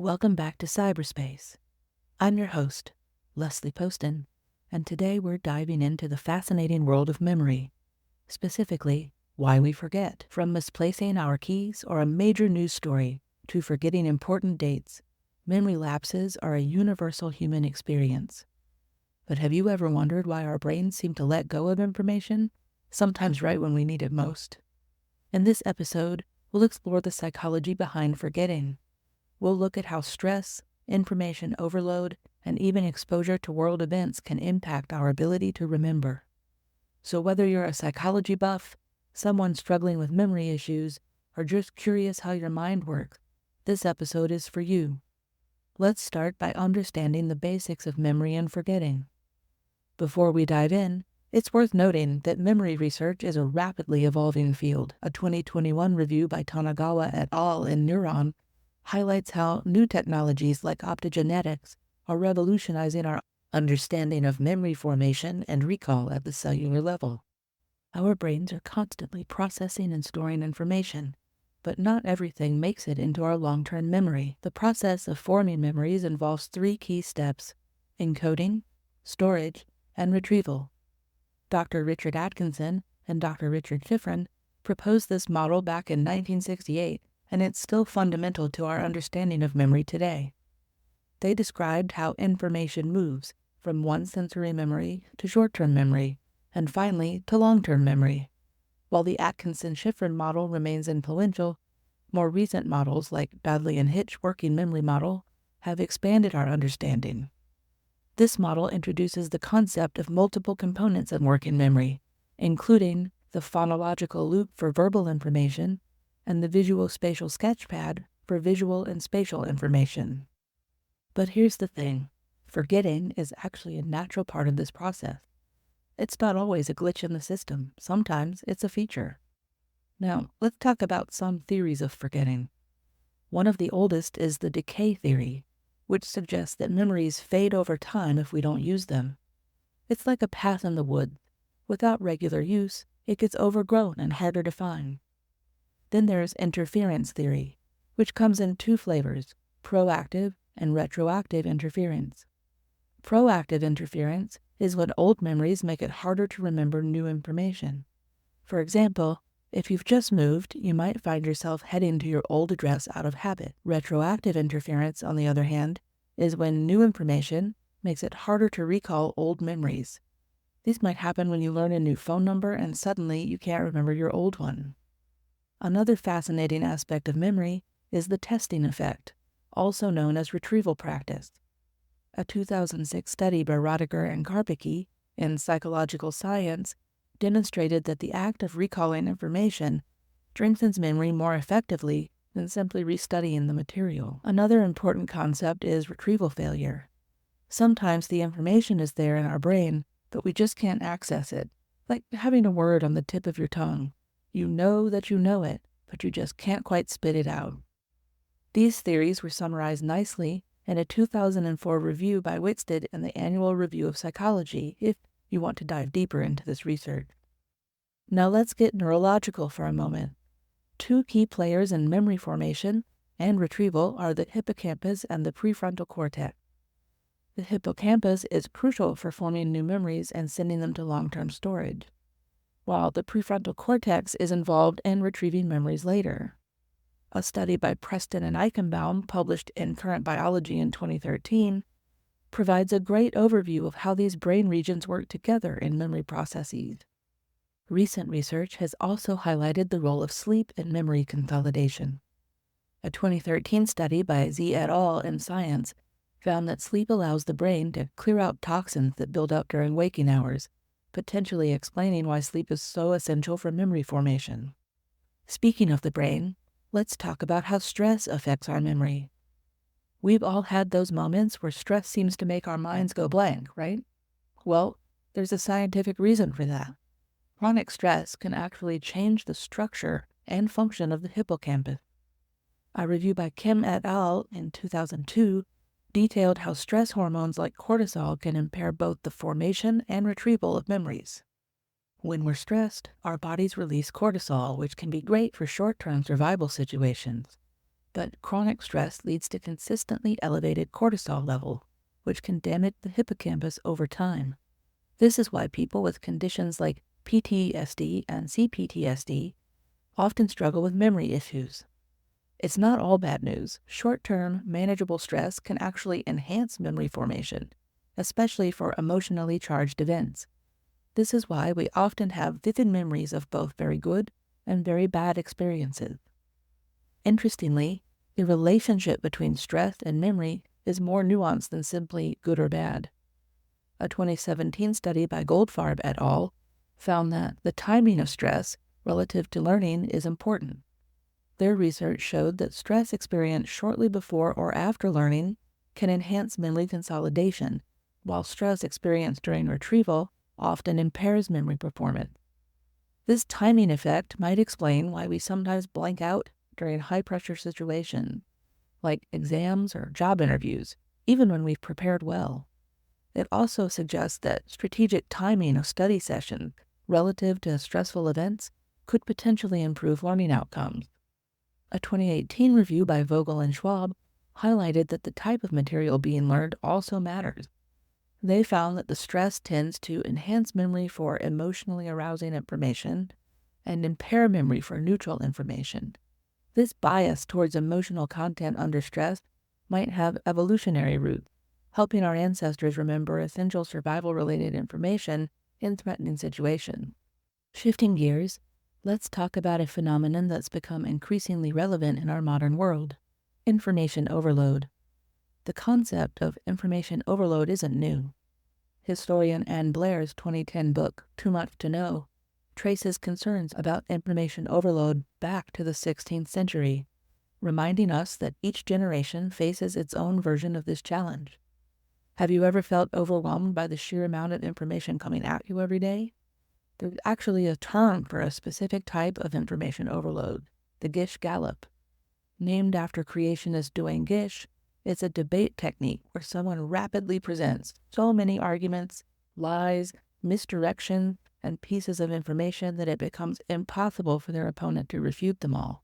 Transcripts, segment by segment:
Welcome back to Cyberspace. I'm your host, Leslie Poston, and today we're diving into the fascinating world of memory, specifically why we forget. From misplacing our keys or a major news story to forgetting important dates, memory lapses are a universal human experience. But have you ever wondered why our brains seem to let go of information, sometimes right when we need it most? In this episode, we'll explore the psychology behind forgetting. We'll look at how stress, information overload, and even exposure to world events can impact our ability to remember. So whether you're a psychology buff, someone struggling with memory issues, or just curious how your mind works, this episode is for you. Let's start by understanding the basics of memory and forgetting. Before we dive in, it's worth noting that memory research is a rapidly evolving field. A 2021 review by Tanagawa et al. In Neuron highlights how new technologies like optogenetics are revolutionizing our understanding of memory formation and recall at the cellular level. Our brains are constantly processing and storing information, but not everything makes it into our long-term memory. The process of forming memories involves three key steps: encoding, storage, and retrieval. Dr. Richard Atkinson and Dr. Richard Schifrin proposed this model back in 1968, and it's still fundamental to our understanding of memory today. They described how information moves from one sensory memory to short-term memory, and finally to long-term memory. While the Atkinson-Schifrin model remains influential, more recent models like Badley and Hitch working memory model have expanded our understanding. This model introduces the concept of multiple components in working memory, including the phonological loop for verbal information and the visual-spatial sketchpad for visual and spatial information. But here's the thing: forgetting is actually a natural part of this process. It's not always a glitch in the system. Sometimes it's a feature. Now, let's talk about some theories of forgetting. One of the oldest is the decay theory, which suggests that memories fade over time if we don't use them. It's like a path in the woods. Without regular use, it gets overgrown and harder to find. Then there's interference theory, which comes in two flavors: proactive and retroactive interference. Proactive interference is when old memories make it harder to remember new information. For example, if you've just moved, you might find yourself heading to your old address out of habit. Retroactive interference, on the other hand, is when new information makes it harder to recall old memories. These might happen when you learn a new phone number and suddenly you can't remember your old one. Another fascinating aspect of memory is the testing effect, also known as retrieval practice. A 2006 study by Roediger and Karpicki in Psychological Science demonstrated that the act of recalling information strengthens memory more effectively than simply restudying the material. Another important concept is retrieval failure. Sometimes the information is there in our brain, but we just can't access it, like having a word on the tip of your tongue. You know that you know it, but you just can't quite spit it out. These theories were summarized nicely in a 2004 review by Whitsted in the Annual Review of Psychology, if you want to dive deeper into this research. Now let's get neurological for a moment. Two key players in memory formation and retrieval are the hippocampus and the prefrontal cortex. The hippocampus is crucial for forming new memories and sending them to long-term storage, while the prefrontal cortex is involved in retrieving memories later. A study by Preston and Eichenbaum, published in Current Biology in 2013, provides a great overview of how these brain regions work together in memory processes. Recent research has also highlighted the role of sleep in memory consolidation. A 2013 study by Z et al. In Science found that sleep allows the brain to clear out toxins that build up during waking hours, potentially explaining why sleep is so essential for memory formation. Speaking of the brain, let's talk about how stress affects our memory. We've all had those moments where stress seems to make our minds go blank, right? Well, there's a scientific reason for that. Chronic stress can actually change the structure and function of the hippocampus. A review by Kim et al. In 2002 detailed how stress hormones like cortisol can impair both the formation and retrieval of memories. When we're stressed, our bodies release cortisol, which can be great for short-term survival situations. But chronic stress leads to consistently elevated cortisol level, which can damage the hippocampus over time. This is why people with conditions like PTSD and CPTSD often struggle with memory issues. It's not all bad news. Short-term, manageable stress can actually enhance memory formation, especially for emotionally charged events. This is why we often have vivid memories of both very good and very bad experiences. Interestingly, the relationship between stress and memory is more nuanced than simply good or bad. A 2017 study by Goldfarb et al. Found that the timing of stress relative to learning is important. Their research showed that stress experienced shortly before or after learning can enhance memory consolidation, while stress experienced during retrieval often impairs memory performance. This timing effect might explain why we sometimes blank out during high-pressure situations, like exams or job interviews, even when we've prepared well. It also suggests that strategic timing of study sessions relative to stressful events could potentially improve learning outcomes. A 2018 review by Vogel and Schwab highlighted that the type of material being learned also matters. They found that the stress tends to enhance memory for emotionally arousing information and impair memory for neutral information. This bias towards emotional content under stress might have evolutionary roots, helping our ancestors remember essential survival-related information in threatening situations. Shifting gears, let's talk about a phenomenon that's become increasingly relevant in our modern world: information overload. The concept of information overload isn't new. Historian Ann Blair's 2010 book, Too Much to Know, traces concerns about information overload back to the 16th century, reminding us that each generation faces its own version of this challenge. Have you ever felt overwhelmed by the sheer amount of information coming at you every day? There's actually a term for a specific type of information overload, the Gish Gallop. Named after creationist Duane Gish, it's a debate technique where someone rapidly presents so many arguments, lies, misdirection, and pieces of information that it becomes impossible for their opponent to refute them all.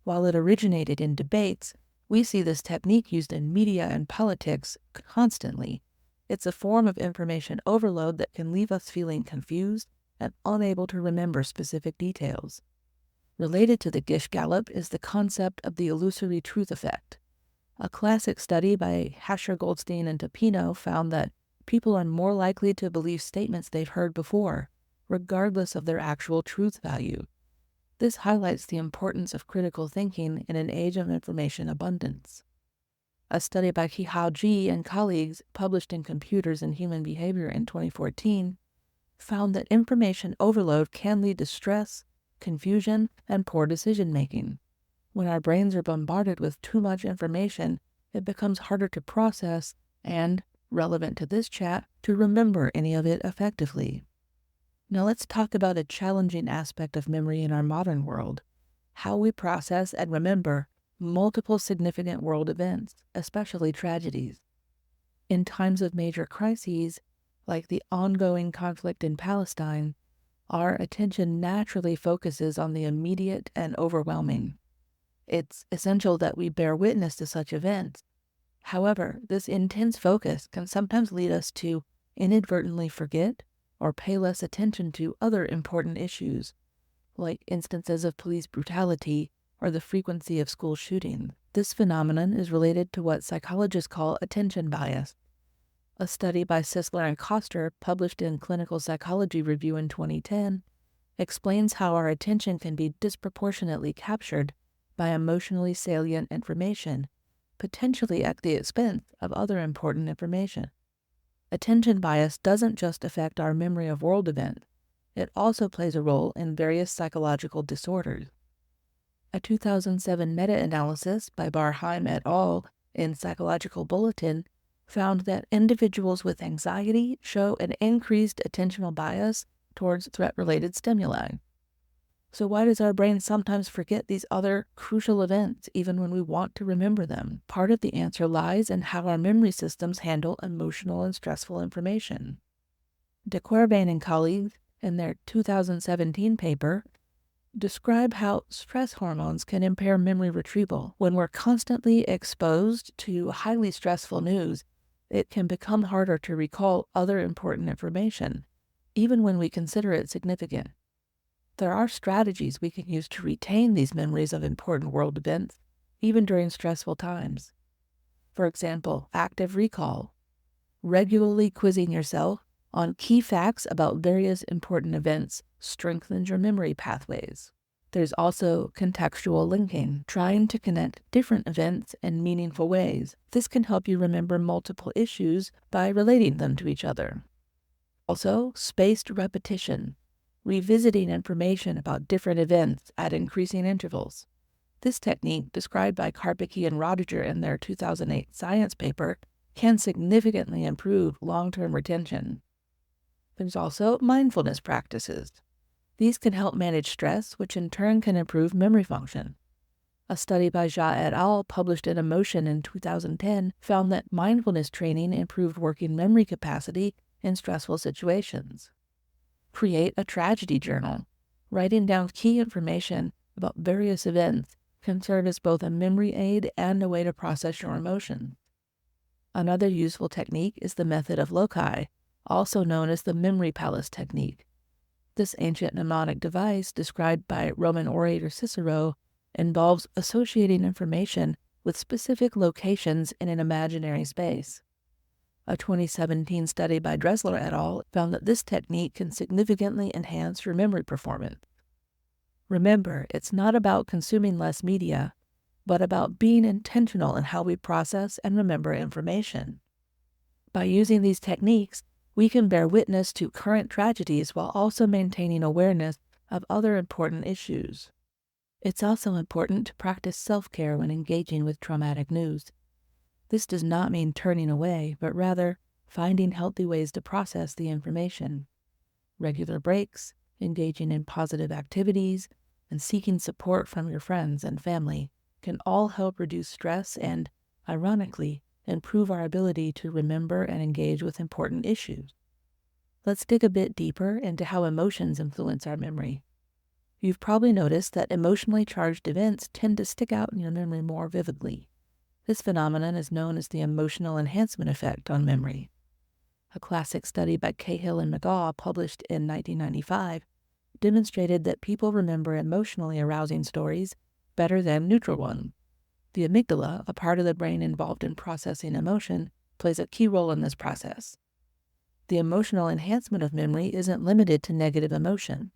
While it originated in debates, we see this technique used in media and politics constantly. It's a form of information overload that can leave us feeling confused and unable to remember specific details. Related to the Gish Gallop is the concept of the illusory truth effect. A classic study by Hasher, Goldstein, and Topino found that people are more likely to believe statements they've heard before, regardless of their actual truth value. This highlights the importance of critical thinking in an age of information abundance. A study by Kihao Ji and colleagues, published in Computers and Human Behavior in 2014, found that information overload can lead to stress, confusion, and poor decision-making. When our brains are bombarded with too much information, it becomes harder to process and, relevant to this chat, to remember any of it effectively. Now let's talk about a challenging aspect of memory in our modern world: how we process and remember multiple significant world events, especially tragedies. In times of major crises, like the ongoing conflict in Palestine, our attention naturally focuses on the immediate and overwhelming. It's essential that we bear witness to such events. However, this intense focus can sometimes lead us to inadvertently forget or pay less attention to other important issues, like instances of police brutality or the frequency of school shootings. This phenomenon is related to what psychologists call attention bias. A study by Sisler and Koster, published in Clinical Psychology Review in 2010, explains how our attention can be disproportionately captured by emotionally salient information, potentially at the expense of other important information. Attention bias doesn't just affect our memory of world events, it also plays a role in various psychological disorders. A 2007 meta-analysis by Barheim et al. In Psychological Bulletin found that individuals with anxiety show an increased attentional bias towards threat-related stimuli. So why does our brain sometimes forget these other crucial events even when we want to remember them? Part of the answer lies in how our memory systems handle emotional and stressful information. De Quervain and colleagues, in their 2017 paper, describe how stress hormones can impair memory retrieval. When we're constantly exposed to highly stressful news, it can become harder to recall other important information, even when we consider it significant. There are strategies we can use to retain these memories of important world events, even during stressful times. For example, active recall, regularly quizzing yourself on key facts about various important events strengthens your memory pathways. There's also contextual linking, trying to connect different events in meaningful ways. This can help you remember multiple issues by relating them to each other. Also, spaced repetition, revisiting information about different events at increasing intervals. This technique, described by Karpicki and Rodiger in their 2008 science paper, can significantly improve long-term retention. There's also mindfulness practices. These can help manage stress, which in turn can improve memory function. A study by Jha et al., published in Emotion in 2010, found that mindfulness training improved working memory capacity in stressful situations. Create a tragedy journal. Writing down key information about various events can serve as both a memory aid and a way to process your emotions. Another useful technique is the method of loci, also known as the memory palace technique. This ancient mnemonic device, described by Roman orator Cicero, involves associating information with specific locations in an imaginary space. A 2017 study by Dressler et al. Found that this technique can significantly enhance your memory performance. Remember, it's not about consuming less media, but about being intentional in how we process and remember information. By using these techniques, we can bear witness to current tragedies while also maintaining awareness of other important issues. It's also important to practice self-care when engaging with traumatic news. This does not mean turning away, but rather finding healthy ways to process the information. Regular breaks, engaging in positive activities, and seeking support from your friends and family can all help reduce stress and, ironically, improve our ability to remember and engage with important issues. Let's dig a bit deeper into how emotions influence our memory. You've probably noticed that emotionally charged events tend to stick out in your memory more vividly. This phenomenon is known as the emotional enhancement effect on memory. A classic study by Cahill and McGaw, published in 1995, demonstrated that people remember emotionally arousing stories better than neutral ones. The amygdala, a part of the brain involved in processing emotion, plays a key role in this process. The emotional enhancement of memory isn't limited to negative emotion.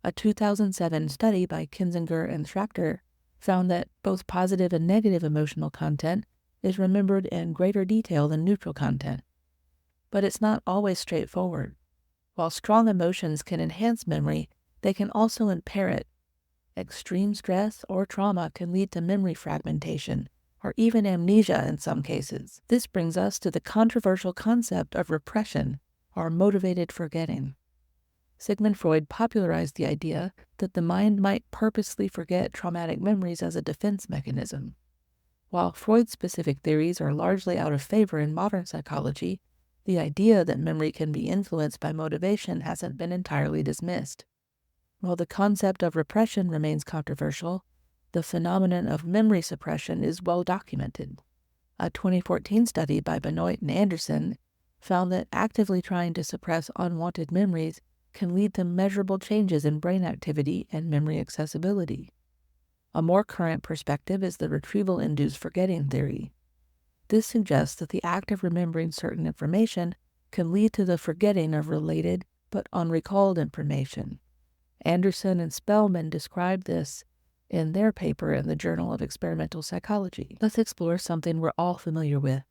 A 2007 study by Kinzinger and Schrachter found that both positive and negative emotional content is remembered in greater detail than neutral content. But it's not always straightforward. While strong emotions can enhance memory, they can also impair it. Extreme stress or trauma can lead to memory fragmentation, or even amnesia in some cases. This brings us to the controversial concept of repression, or motivated forgetting. Sigmund Freud popularized the idea that the mind might purposely forget traumatic memories as a defense mechanism. While Freud's specific theories are largely out of favor in modern psychology, the idea that memory can be influenced by motivation hasn't been entirely dismissed. While the concept of repression remains controversial, the phenomenon of memory suppression is well documented. A 2014 study by Benoit and Anderson found that actively trying to suppress unwanted memories can lead to measurable changes in brain activity and memory accessibility. A more current perspective is the retrieval-induced forgetting theory. This suggests that the act of remembering certain information can lead to the forgetting of related but unrecalled information. Anderson and Spellman described this in their paper in the Journal of Experimental Psychology. Let's explore something we're all familiar with: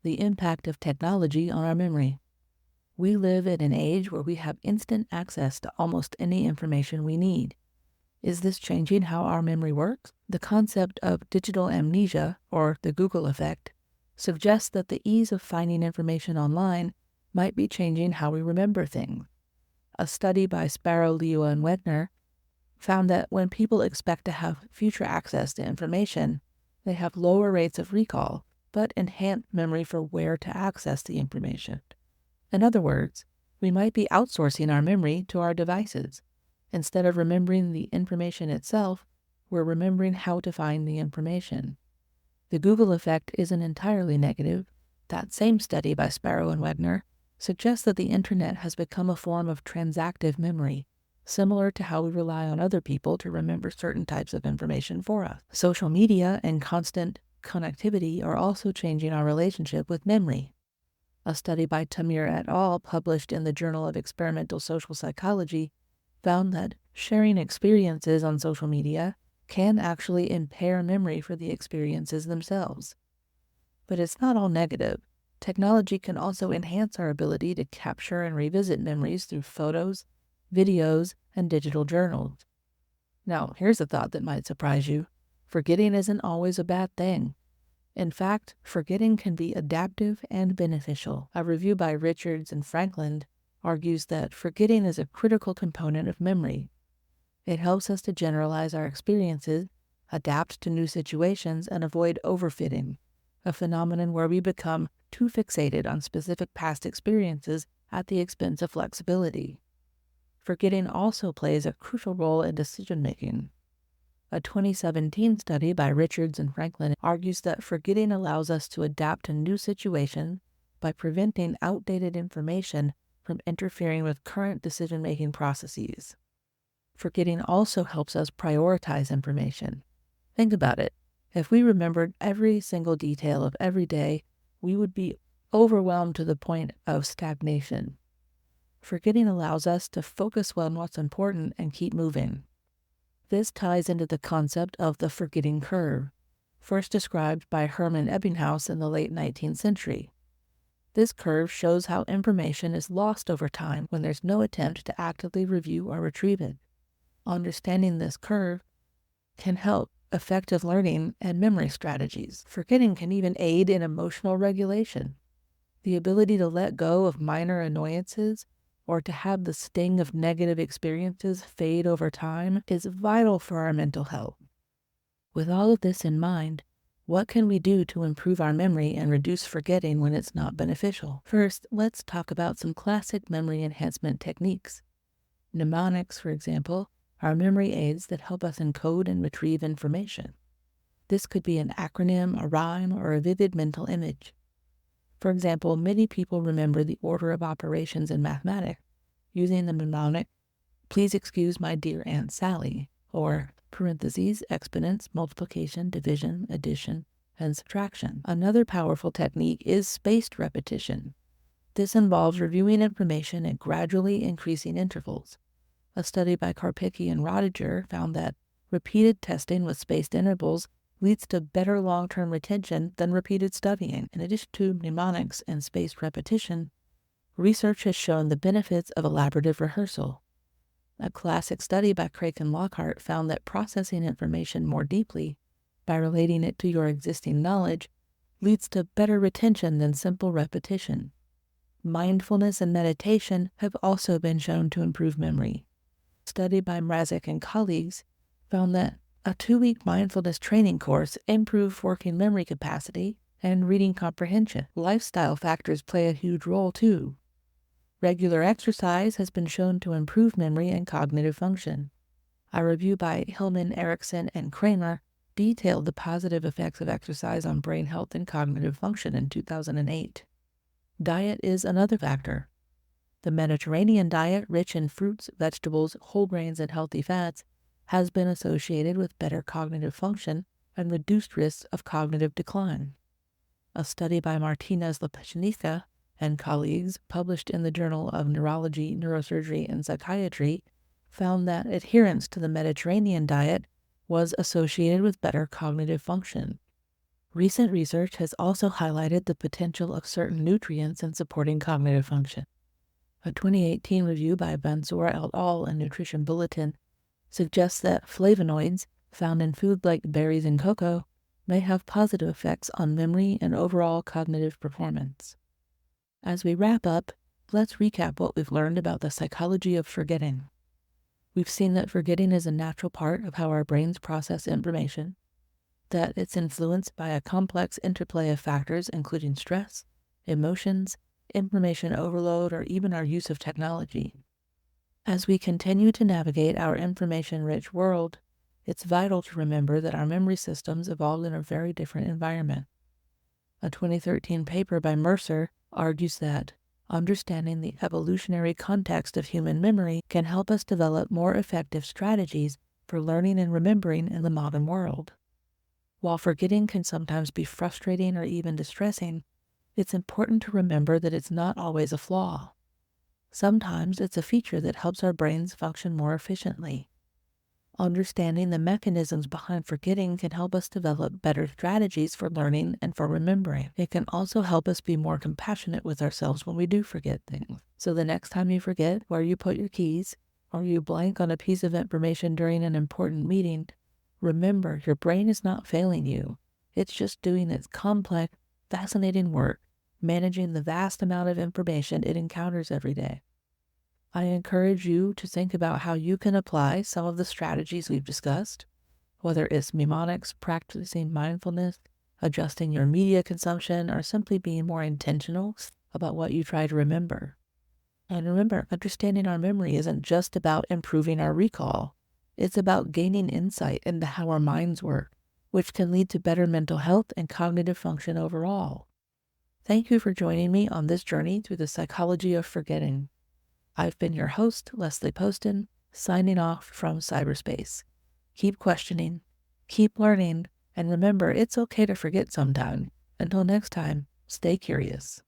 the impact of technology on our memory. We live in an age where we have instant access to almost any information we need. Is this changing how our memory works? The concept of digital amnesia, or the Google effect, suggests that the ease of finding information online might be changing how we remember things. A study by Sparrow, Liu, and Wegner found that when people expect to have future access to information, they have lower rates of recall, but enhanced memory for where to access the information. In other words, we might be outsourcing our memory to our devices. Instead of remembering the information itself, we're remembering how to find the information. The Google effect isn't entirely negative. That same study by Sparrow and Wegner suggests that the internet has become a form of transactive memory, similar to how we rely on other people to remember certain types of information for us. Social media and constant connectivity are also changing our relationship with memory. A study by Tamir et al., published in the Journal of Experimental Social Psychology, found that sharing experiences on social media can actually impair memory for the experiences themselves. But it's not all negative. Technology can also enhance our ability to capture and revisit memories through photos, videos, and digital journals. Now, here's a thought that might surprise you. Forgetting isn't always a bad thing. In fact, forgetting can be adaptive and beneficial. A review by Richards and Franklin argues that forgetting is a critical component of memory. It helps us to generalize our experiences, adapt to new situations, and avoid overfitting, a phenomenon where we become too fixated on specific past experiences at the expense of flexibility. Forgetting also plays a crucial role in decision-making. A 2017 study by Richards and Franklin argues that forgetting allows us to adapt to new situations by preventing outdated information from interfering with current decision-making processes. Forgetting also helps us prioritize information. Think about it. If we remembered every single detail of every day, we would be overwhelmed to the point of stagnation. Forgetting allows us to focus on what's important and keep moving. This ties into the concept of the forgetting curve, first described by Hermann Ebbinghaus in the late 19th century. This curve shows how information is lost over time when there's no attempt to actively review or retrieve it. Understanding this curve can help effective learning and memory strategies. Forgetting can even aid in emotional regulation. The ability to let go of minor annoyances or to have the sting of negative experiences fade over time is vital for our mental health. With all of this in mind, what can we do to improve our memory and reduce forgetting when it's not beneficial? First, let's talk about some classic memory enhancement techniques. Mnemonics, for example, are memory aids that help us encode and retrieve information. This could be an acronym, a rhyme, or a vivid mental image. For example, many people remember the order of operations in mathematics using the mnemonic, "Please excuse my dear Aunt Sally," or parentheses, exponents, multiplication, division, addition, and subtraction. Another powerful technique is spaced repetition. This involves reviewing information at gradually increasing intervals. A study by Karpicki and Rodiger found that repeated testing with spaced intervals leads to better long-term retention than repeated studying. In addition to mnemonics and spaced repetition, research has shown the benefits of elaborative rehearsal. A classic study by Craik and Lockhart found that processing information more deeply by relating it to your existing knowledge leads to better retention than simple repetition. Mindfulness and meditation have also been shown to improve memory. A study by Mrazek and colleagues found that a 2-week mindfulness training course improved working memory capacity and reading comprehension. Lifestyle factors play a huge role too. Regular exercise has been shown to improve memory and cognitive function. A review by Hillman, Erickson, and Kramer detailed the positive effects of exercise on brain health and cognitive function in 2008. Diet is another factor. The Mediterranean diet, rich in fruits, vegetables, whole grains, and healthy fats, has been associated with better cognitive function and reduced risks of cognitive decline. A study by Martinez Lepechnica and colleagues, published in the Journal of Neurology, Neurosurgery, and Psychiatry, found that adherence to the Mediterranean diet was associated with better cognitive function. Recent research has also highlighted the potential of certain nutrients in supporting cognitive function. A 2018 review by Bansor et al. In Nutrition Bulletin suggests that flavonoids found in foods like berries and cocoa may have positive effects on memory and overall cognitive performance. As we wrap up, let's recap what we've learned about the psychology of forgetting. We've seen that forgetting is a natural part of how our brains process information, that it's influenced by a complex interplay of factors including stress, emotions, information overload, or even our use of technology. As we continue to navigate our information-rich world, it's vital to remember that our memory systems evolved in a very different environment. A 2013 paper by Mercer argues that understanding the evolutionary context of human memory can help us develop more effective strategies for learning and remembering in the modern world. While forgetting can sometimes be frustrating or even distressing, it's important to remember that it's not always a flaw. Sometimes it's a feature that helps our brains function more efficiently. Understanding the mechanisms behind forgetting can help us develop better strategies for learning and for remembering. It can also help us be more compassionate with ourselves when we do forget things. So the next time you forget where you put your keys, or you blank on a piece of information during an important meeting, remember your brain is not failing you. It's just doing its complex, fascinating work, managing the vast amount of information it encounters every day. I encourage you to think about how you can apply some of the strategies we've discussed, whether it's mnemonics, practicing mindfulness, adjusting your media consumption, or simply being more intentional about what you try to remember. And remember, understanding our memory isn't just about improving our recall. It's about gaining insight into how our minds work, which can lead to better mental health and cognitive function overall. Thank you for joining me on this journey through the psychology of forgetting. I've been your host, Leslie Poston, signing off from cyberspace. Keep questioning, keep learning, and remember, it's okay to forget sometimes. Until next time, stay curious.